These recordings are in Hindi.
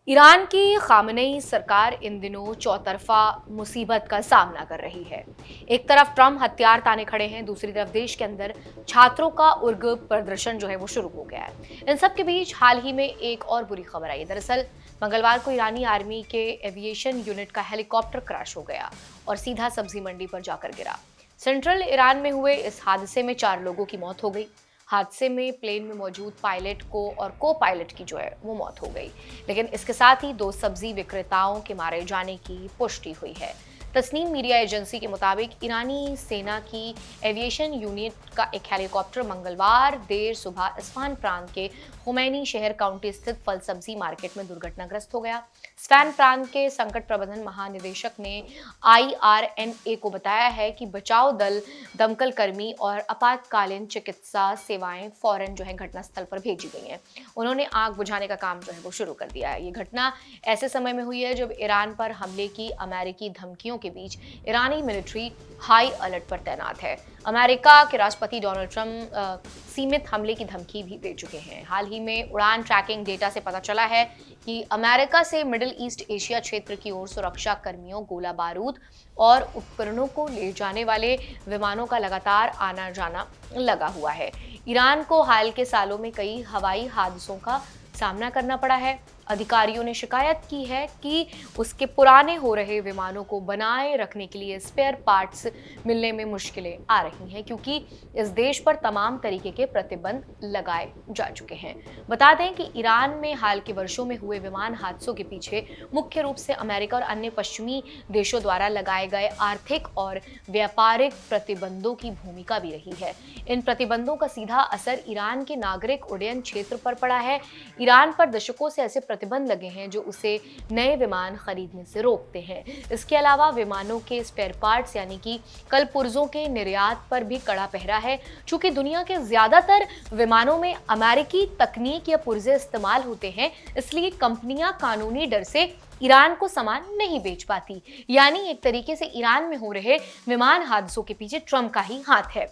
ईरान की खामनेई सरकार इन दिनों चौतरफा मुसीबत का सामना कर रही है। एक तरफ ट्रम्प हथियार ताने खड़े हैं, दूसरी तरफ देश के अंदर छात्रों का उग्र प्रदर्शन जो है वो शुरू हो गया है। इन सब के बीच हाल ही में एक और बुरी खबर आई। दरअसल मंगलवार को ईरानी आर्मी के एविएशन यूनिट का हेलीकॉप्टर क्रैश हो गया और सीधा सब्जी मंडी पर जाकर गिरा। सेंट्रल ईरान में हुए इस हादसे में 4 लोगों की मौत हो गई। हादसे में प्लेन में मौजूद पायलट को और को पायलट की जो है वो मौत हो गई, लेकिन इसके साथ ही 2 सब्जी विक्रेताओं के मारे जाने की पुष्टि हुई है। तस्नीम मीडिया एजेंसी के मुताबिक ईरानी सेना की एविएशन यूनिट का एक हेलीकॉप्टर मंगलवार देर सुबह इस्फहान प्रांत के खुमैनी शहर काउंटी स्थित फल सब्जी मार्केट में दुर्घटनाग्रस्त हो गया। इस्फहान प्रांत के संकट प्रबंधन महानिदेशक ने IRNA को बताया है कि बचाव दल, दमकल कर्मी और आपातकालीन चिकित्सा सेवाएं फौरन जो है घटनास्थल पर भेजी गई हैं। उन्होंने आग बुझाने का काम जो है वो शुरू कर दिया है। ये घटना ऐसे समय में हुई है जब ईरान पर हमले की अमेरिकी धमकियों के बीच ईरानी मिलिट्री हाई अलर्ट पर तैनात है। अमेरिका के राष्ट्रपति डोनाल्ड ट्रंप सीमित हमले की धमकी भी दे चुके हैं। हाल ही में उड़ान ट्रैकिंग डेटा से पता चला है कि अमेरिका से मिडिल ईस्ट एशिया क्षेत्र की ओर सुरक्षा कर्मियों, गोला बारूद और उपकरणों को ले जाने वाले विमानों का लगातार आना जाना लगा हुआ है। ईरान को हाल के सालों में कई हवाई हादसों का सामना करना पड़ा है। अधिकारियों ने शिकायत की है कि उसके पुराने हो रहे विमानों को बनाए रखने के लिए स्पेयर पार्ट्स मिलने में मुश्किलें आ रही हैं, क्योंकि इस देश पर तमाम तरीके के प्रतिबंध लगाए जा चुके हैं। बता दें कि ईरान में हाल के वर्षों में हुए विमान हादसों के पीछे मुख्य रूप से अमेरिका और अन्य पश्चिमी देशों द्वारा लगाए गए आर्थिक और व्यापारिक प्रतिबंधों की भूमिका भी रही है। इन प्रतिबंधों का सीधा असर ईरान के नागरिक उड्डयन क्षेत्र पर पड़ा है। ईरान पर दशकों से ऐसे प्रतिबंध लगे हैं जो उसे नए विमान खरीदने से रोकते हैं। इसके अलावा विमानों के स्पेयर पार्ट्स यानी कि कल पुर्जों के निर्यात पर भी कड़ा पहरा है। चूंकि दुनिया के ज्यादातर विमानों में अमेरिकी तकनीक या पुर्जे इस्तेमाल होते हैं, इसलिए कंपनियां कानूनी डर से ईरान को सामान नहीं बेच पाती। यानी एक तरीके से ईरान में हो रहे विमान हादसों के पीछे ट्रंप का ही हाथ है।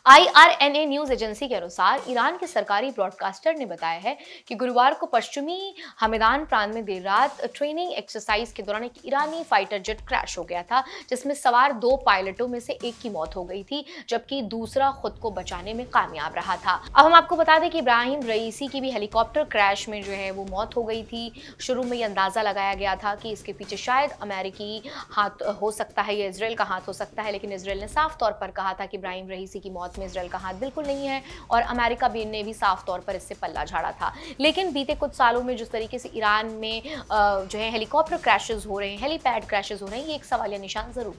IRNA न्यूज एजेंसी के अनुसार ईरान के सरकारी ब्रॉडकास्टर ने बताया है कि गुरुवार को पश्चिमी हमेदान प्रांत में देर रात ट्रेनिंग एक्सरसाइज के दौरान एक ईरानी फाइटर जेट क्रैश हो गया था, जिसमें सवार 2 पायलटों में से एक की मौत हो गई थी, जबकि दूसरा खुद को बचाने में कामयाब रहा था। अब हम आपको बता दें कि इब्राहिम रईसी की भी हेलीकॉप्टर क्रैश में जो है वो मौत हो गई थी। शुरू में ये अंदाजा लगाया गया था कि इसके पीछे शायद अमेरिकी हाथ हो सकता है या इजराइल का हाथ हो सकता है, लेकिन इजराइल ने साफ तौर पर कहा था कि इब्राहिम रईसी की मौत में इजराइल का हाथ बिल्कुल नहीं है, और अमेरिका ने भी साफ तौर पर इससे पल्ला झाड़ा था। लेकिन बीते कुछ सालों में जिस तरीके से ईरान में जो है हेलीकॉप्टर क्रैशेस हो रहे हैं, हेलीपैड क्रैशेस हो रहे हैं, ये एक सवालिया निशान जरूर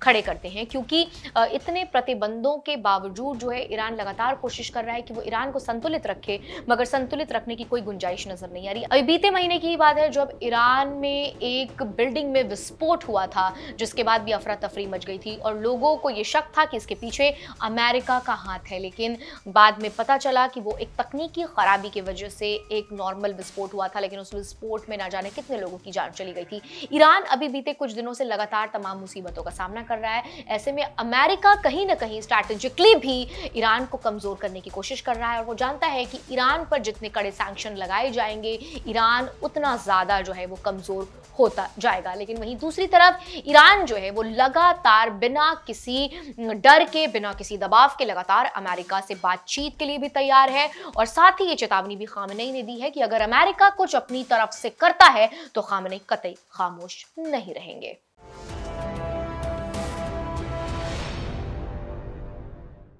खड़े करते हैं, क्योंकि इतने प्रतिबंधों के बावजूद जो है ईरान लगातार कोशिश कर रहा है कि वो ईरान को संतुलित रखे, मगर संतुलित रखने की कोई गुंजाइश नजर नहीं आ रही। अभी बीते महीने की बात है जब ईरान में एक बिल्डिंग में विस्फोट हुआ था, जिसके बाद भी अफरा तफरी मच गई थी और लोगों को ये शक था कि इसके पीछे अमेरिका का हाथ है। लेकिन बाद में पता चला कि वो एक तकनीकी खराबी की वजह से एक नॉर्मल विस्फोट हुआ था, लेकिन उस विस्फोट में ना जाने कितने लोगों की जान चली गई थी। ईरान अभी बीते कुछ दिनों से लगातार तमाम मुसीबतों का सामना कर रहा है। ऐसे में अमेरिका कहीं ना कहीं स्ट्रैटेजिकली भी ईरान को कमजोर करने की कोशिश कर रहा है, और वो जानता है कि ईरान पर जितने कड़े सैंक्शन लगाए जाएंगे, ईरान उतना ज्यादा जो है वो कमजोर होता जाएगा। लेकिन वहीं दूसरी तरफ ईरान जो है वो लगातार बिना किसी डर के, बिना किसी दबाव के लगातार अमेरिका से बातचीत के लिए भी तैयार है, और साथ ही ये चेतावनी भी खामनेई ने दी है कि अगर अमेरिका कुछ अपनी तरफ से करता है तो खामनेई कतई खामोश नहीं रहेंगे।